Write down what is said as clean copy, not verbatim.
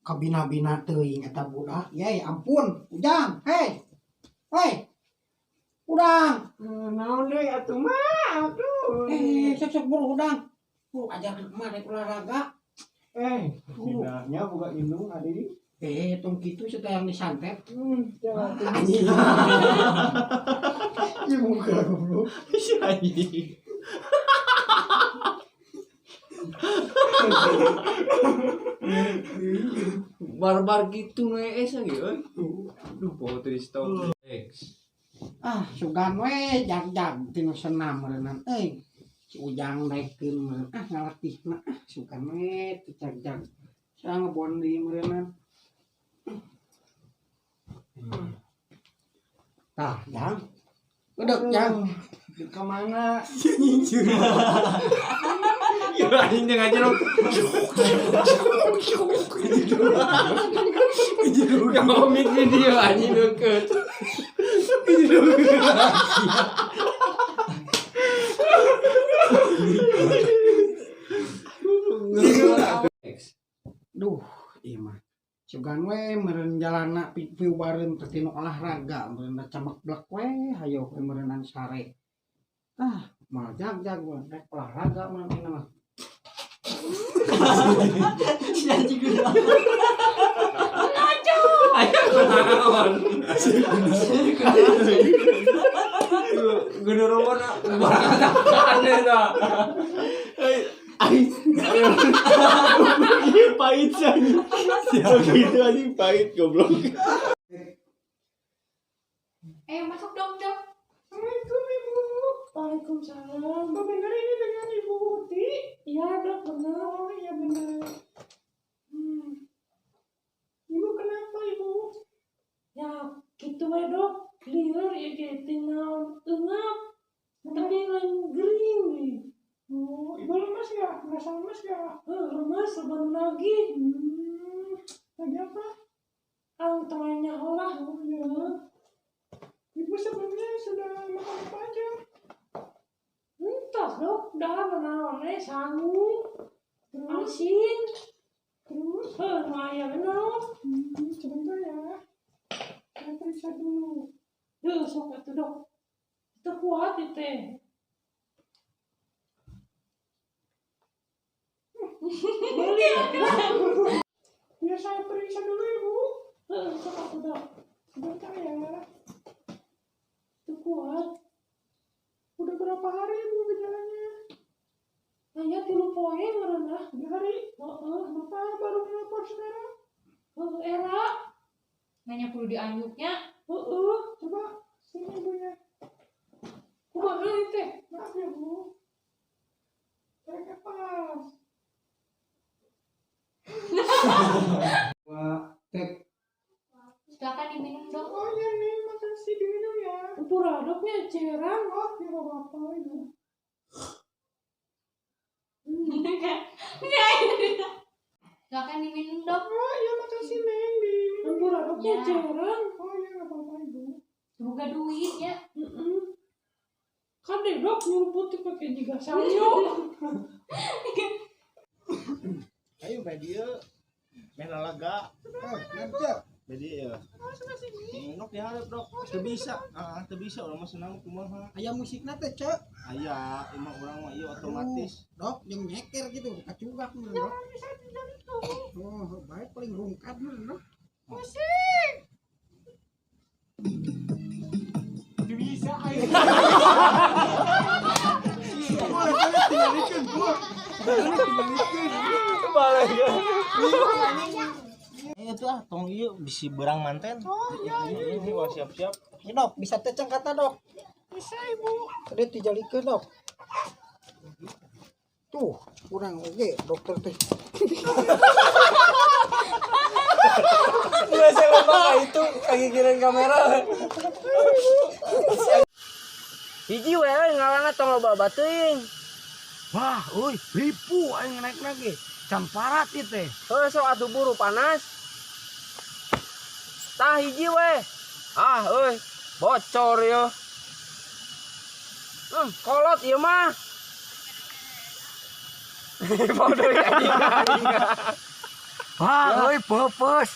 kabina-bina teuing eta budak. Yai ampun, Ujang. Hei. Udang. Naon deui atuh mah atuh. Sok buru udang. Ajar mah rek olahraga. Tidaknya buka indung adik. Tong kitu sedang disantet. Jangan Ieu muka goblok. si anjing. Barbar gitu nees lagi euy. Duh, poho Tristan. Sugan we jag-jag tinu senam meureunna. Si Ujang naikkeun meureun. Ngalatihna. Sugan we teu jag-jag. Sa ngebondi meureunna. Tah, Jang. Udek, Jang. Ke mana? Ya anjing jeung aja lo. Yang komik video anjing deket. Duh, ieu mah. Sugan we meureun jalanna piu bareun teh tinu olahraga meureun camek blek we hayo we meureunan sare. Mal jag-jag we rek olahraga mah ini mah. Si anjing geus. Gede robona aneh dah. Pahit sih anjing. Siapa gitu anjing pahit goblok. Masuk dong, Cok. Assalamualaikum Ibu. Waalaikumsalam. Benar ini dengan Ibu Uti? Iya dok, benar. Oh iya benar. Ibu kenapa Ibu? Ya gitu we dok. Liur ya kayak tinggal engap. Tapi lain gering nih. Oh, Ibu lemas gak? Merasa lemas gak? Lemas, baru lagi. Lagi apa? Temannya olah. Oh iya. Ibu sebelumnya sudah makan apa aja? Entah dok, dah menawarnya sangu, asin, terus lumayan dok. Sebentar ya, saya periksa dulu. Duh, sok itu dok, itu kuat itu. Boleh ya, saya periksa dulu ibu. Sok itu dok, sebentar ya. Kuat. Udah berapa hari ibu gejalanya? Hanya 3 poin merendah. 3 hari? Bapak baru melapor sekarang? Era. Nanya perlu dianjuknya. Coba sini ibunya. Kumaha ieu teh? Maaf ya bu. Tarik pas. Silakan diminum, Dok. Oh iya nih, makasih diminum ya. Puradoknya cerang. Oh ya bapak ya. Silakan diminum, Dok. Oh iya makasih neng diminum. Puradoknya Ya. cerang. Oh iya nggak apa-apa ibu. Semoga duit ya. Kan deh dok nyuruh putih pakai juga sayo. Ayo media melalaga. Nanti Media. Nok diharap dok. Teu bisa. Teu bisa urang mah senang kumaha. aya musikna teh, Cek. Aya, emang urang mah ieu otomatis. Dok, yang nyeker gitu, kacugak meureun, Dok. Oh, baik paling rungkat meureun, Dok. Bisa ayo. Itu tong ieu bisi berang manten. Oh iya Ini mau siap-siap. Ya, Dok, bisa teh cengkata, Dok. bisa ibu. Tadi dijalikeun, Dok. Tuh, kurang oge dokter teh. Nggak saya lupa itu kaki kirian kamera. Hiji we ngaranna tong loba batuing. Wah, euy, ripu aing naik ge. Camparat ieu teh. Heuh sok atuh buru panas. Tah hiji we. Euy, bocor yo. Kolot ieu mah. Bodoh ya anjing. Wah, euy peupeus.